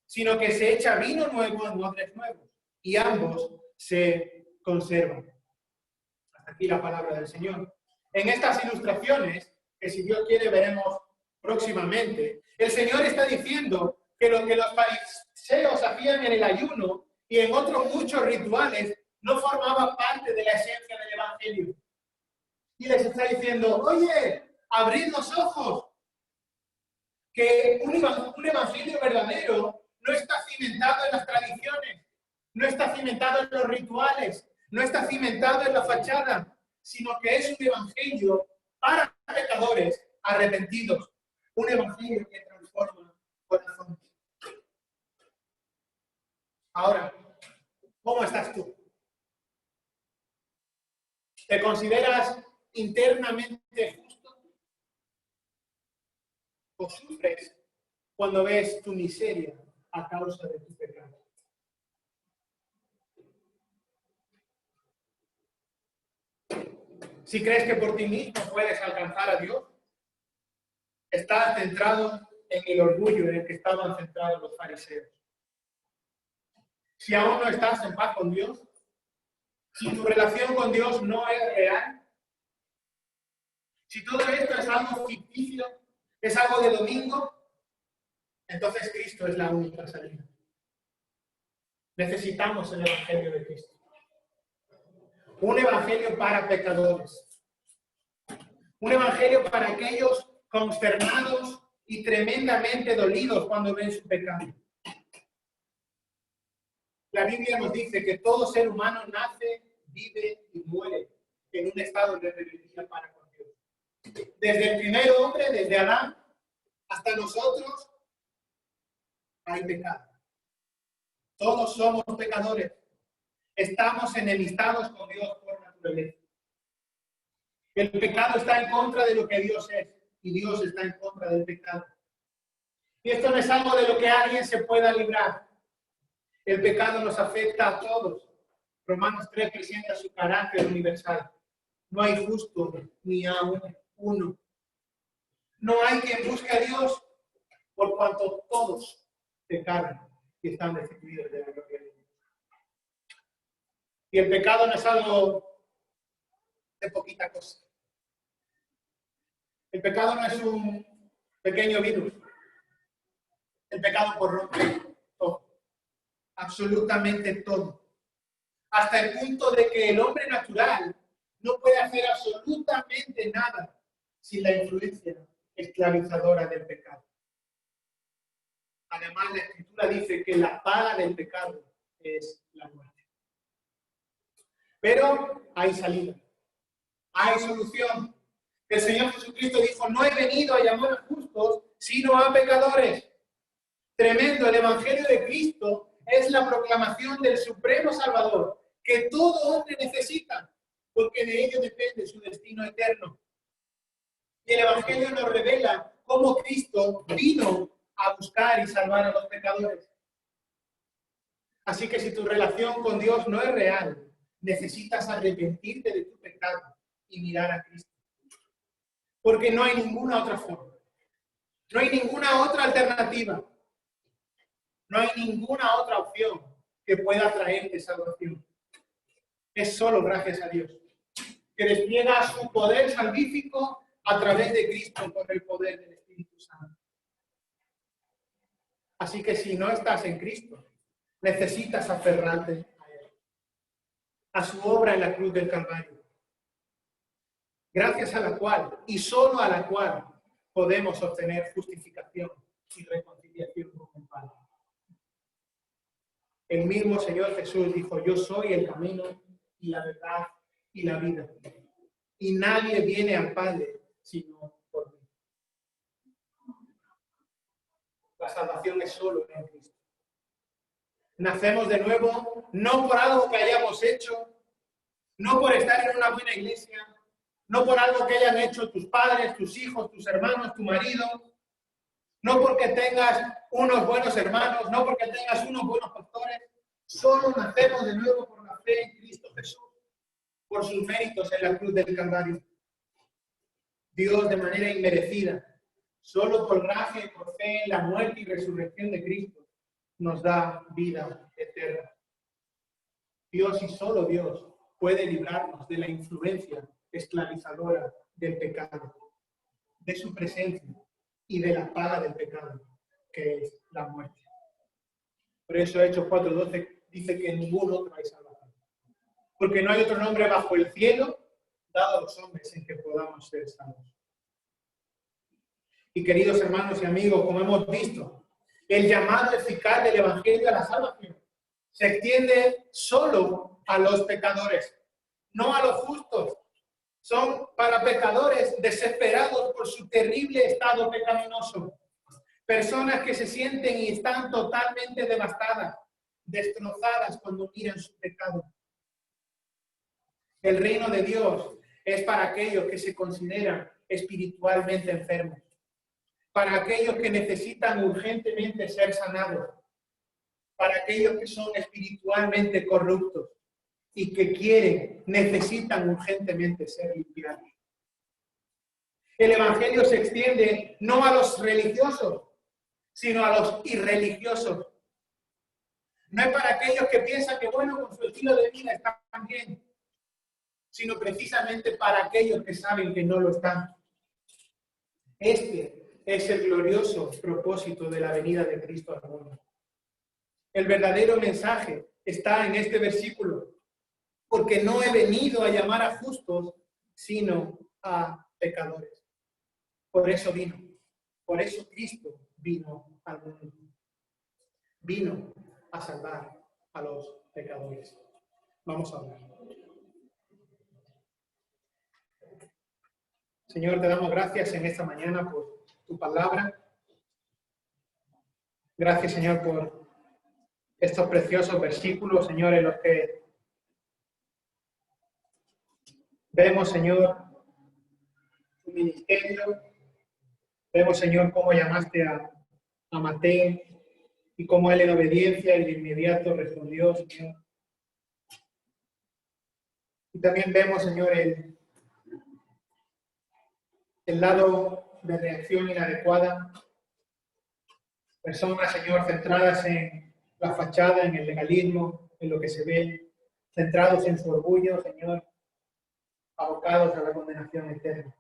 sino que se echa vino nuevo en odres nuevos, y ambos se conservan. Hasta aquí la palabra del Señor. En estas ilustraciones, que si Dios quiere veremos próximamente, el Señor está diciendo que lo que los fariseos hacían en el ayuno y en otros muchos rituales no formaba parte de la esencia del Evangelio. Y les está diciendo, oye, abrid los ojos, que un evangelio verdadero no está cimentado en las tradiciones, no está cimentado en los rituales, no está cimentado en la fachada, sino que es un evangelio para pecadores arrepentidos, un evangelio que transforma corazones. Ahora, ¿cómo estás tú? ¿Te consideras internamente justo? ¿O sufres cuando ves tu miseria a causa de tu pecado? Si crees que por ti mismo puedes alcanzar a Dios, estás centrado en el orgullo en el que estaban centrados los fariseos. Si aún no estás en paz con Dios, si tu relación con Dios no es real, si todo esto es algo ficticio, es algo de domingo, entonces Cristo es la única salida. Necesitamos el Evangelio de Cristo. Un Evangelio para pecadores. Un Evangelio para aquellos consternados y tremendamente dolidos cuando ven su pecado. La Biblia nos dice que todo ser humano nace, vive y muere en un estado de rebeldía para con Dios. Desde el primer hombre, desde Adán, hasta nosotros, hay pecado. Todos somos pecadores. Estamos enemistados con Dios por naturaleza. El pecado está en contra de lo que Dios es y Dios está en contra del pecado. Y esto no es algo de lo que alguien se pueda librar. El pecado nos afecta a todos. Romanos 3 presenta su carácter universal. No hay justo ni aún uno. No hay quien busque a Dios por cuanto todos pecaron y están destituidos de la gloria de Dios. Y el pecado no es algo de poquita cosa. El pecado no es un pequeño virus. El pecado corrompe todo. Absolutamente todo. Hasta el punto de que el hombre natural no puede hacer absolutamente nada sin la influencia esclavizadora del pecado. Además, la Escritura dice que la paga del pecado es la muerte. Pero hay salida, hay solución. El Señor Jesucristo dijo, no he venido a llamar a justos, sino a pecadores. Tremendo, el Evangelio de Cristo es la proclamación del Supremo Salvador, que todo hombre necesita, porque de ello depende su destino eterno. Y el Evangelio nos revela cómo Cristo vino a buscar y salvar a los pecadores. Así que si tu relación con Dios no es real, necesitas arrepentirte de tu pecado y mirar a Cristo. Porque no hay ninguna otra forma. No hay ninguna otra alternativa. No hay ninguna otra opción que pueda traerte salvación. Es solo gracias a Dios, que despliega su poder salvífico a través de Cristo por el poder del Espíritu Santo. Así que si no estás en Cristo, necesitas aferrarte a Él, a su obra en la cruz del Calvario. gracias a la cual y solo a la cual podemos obtener justificación y reconciliación con el Padre. El mismo Señor Jesús dijo: yo soy el camino y la verdad y la vida, y nadie viene al Padre sino por mí. La salvación es solo en Cristo. Nacemos de nuevo no por algo que hayamos hecho, no por estar en una buena iglesia, no por algo que hayan hecho tus padres, tus hijos, tus hermanos, tu marido, no porque tengas unos buenos hermanos, no porque tengas unos buenos pastores. Solo nacemos de nuevo por la fe en Cristo Jesús, por sus méritos en la cruz del Calvario. Dios, de manera inmerecida, solo por gracia y por fe en la muerte y resurrección de Cristo, nos da vida eterna. Dios y solo Dios puede librarnos de la influencia esclavizadora del pecado, de su presencia y de la paga del pecado, que es la muerte. Por eso Hechos 4:12 dice que en ningún otro hay salvación, porque no hay otro nombre bajo el cielo dado a los hombres en que podamos ser salvos. Y queridos hermanos y amigos, como hemos visto, el llamado eficaz del Evangelio a la salvación se extiende solo a los pecadores, no a los justos. Son para pecadores desesperados por su terrible estado pecaminoso. Personas que se sienten y están totalmente devastadas, destrozadas cuando miran su pecado. El reino de Dios es para aquellos que se consideran espiritualmente enfermos, para aquellos que necesitan urgentemente ser sanados, para aquellos que son espiritualmente corruptos y que necesitan urgentemente ser limpiados. El Evangelio se extiende no a los religiosos, sino a los irreligiosos. No es para aquellos que piensan que, bueno, con su estilo de vida están bien, sino precisamente para aquellos que saben que no lo están. Este es el glorioso propósito de la venida de Cristo al mundo. El verdadero mensaje está en este versículo, porque no he venido a llamar a justos, sino a pecadores. Por eso vino, por eso Cristo vino al mundo. Vino a salvar a los pecadores. Vamos a orar. Señor, te damos gracias en esta mañana por tu palabra. Gracias, Señor, por estos preciosos versículos, Señor, en los que vemos, Señor, tu ministerio. Vemos, Señor, cómo llamaste a Mateo y cómo él en obediencia y de inmediato respondió, Señor. Y también vemos, Señor, el lado de reacción inadecuada. Personas, Señor, centradas en la fachada, en el legalismo, en lo que se ve, centrados en su orgullo, Señor, abocados a la condenación eterna.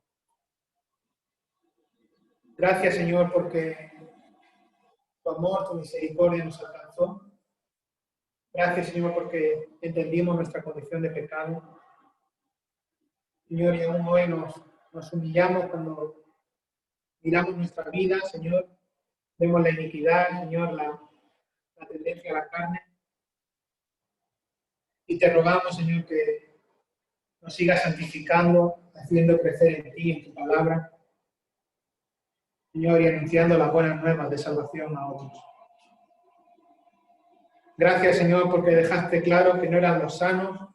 Gracias, Señor, porque tu amor, tu misericordia nos alcanzó. Gracias, Señor, porque entendimos nuestra condición de pecado. Señor, y aún hoy nos humillamos cuando miramos nuestra vida, Señor. Vemos la iniquidad, Señor, la tendencia a la carne. Y te rogamos, Señor, que nos sigas santificando, haciendo crecer en ti, en tu palabra. Señor, y anunciando las buenas nuevas de salvación a otros. Gracias, Señor, porque dejaste claro que no eran los sanos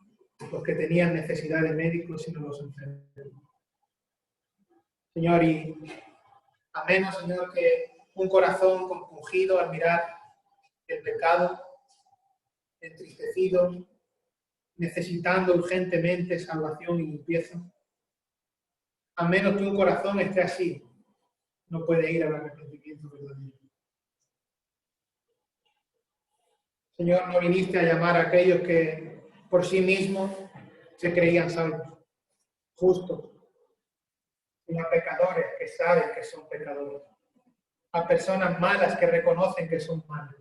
los que tenían necesidad de médicos, sino los enfermos. Señor, y a menos, Señor, que un corazón compungido al mirar el pecado, entristecido, necesitando urgentemente salvación y limpieza. A menos que un corazón esté así, no puede ir al arrepentimiento verdadero. Señor, no viniste a llamar a aquellos que por sí mismos se creían salvos, justos, sino a pecadores que saben que son pecadores, a personas malas que reconocen que son malas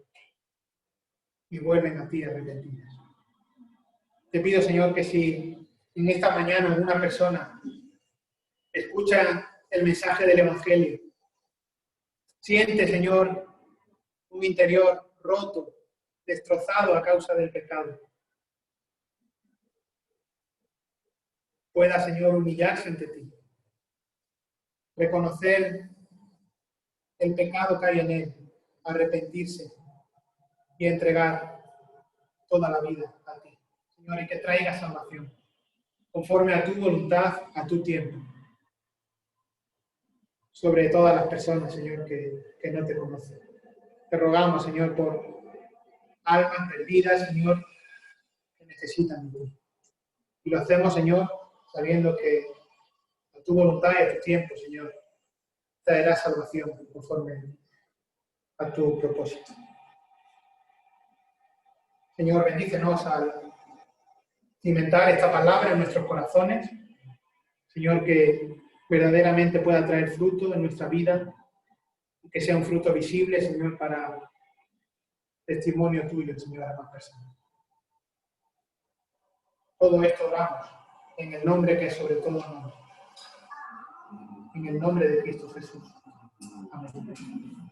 y vuelven a ti arrepentidas. Te pido, Señor, que si en esta mañana una persona Escucha el mensaje del Evangelio. Siente, Señor, un interior roto, destrozado a causa del pecado. Pueda, Señor, humillarse ante ti, reconocer el pecado que hay en él, arrepentirse y entregar toda la vida a ti, Señor, y que traiga salvación, conforme a tu voluntad, a tu tiempo, sobre todas las personas, Señor, que no te conocen. Te rogamos, Señor, por almas perdidas, Señor, que necesitan de ti. Y lo hacemos, Señor, sabiendo que a tu voluntad y a tu tiempo, Señor, traerá salvación conforme a tu propósito. Señor, bendícenos al cimentar esta palabra en nuestros corazones. Señor, que verdaderamente pueda traer fruto en nuestra vida, que sea un fruto visible, Señor, para testimonio tuyo, Señor, a más personas. Todo esto oramos en el nombre que es sobre todo nombre, en el nombre de Cristo Jesús. Amén.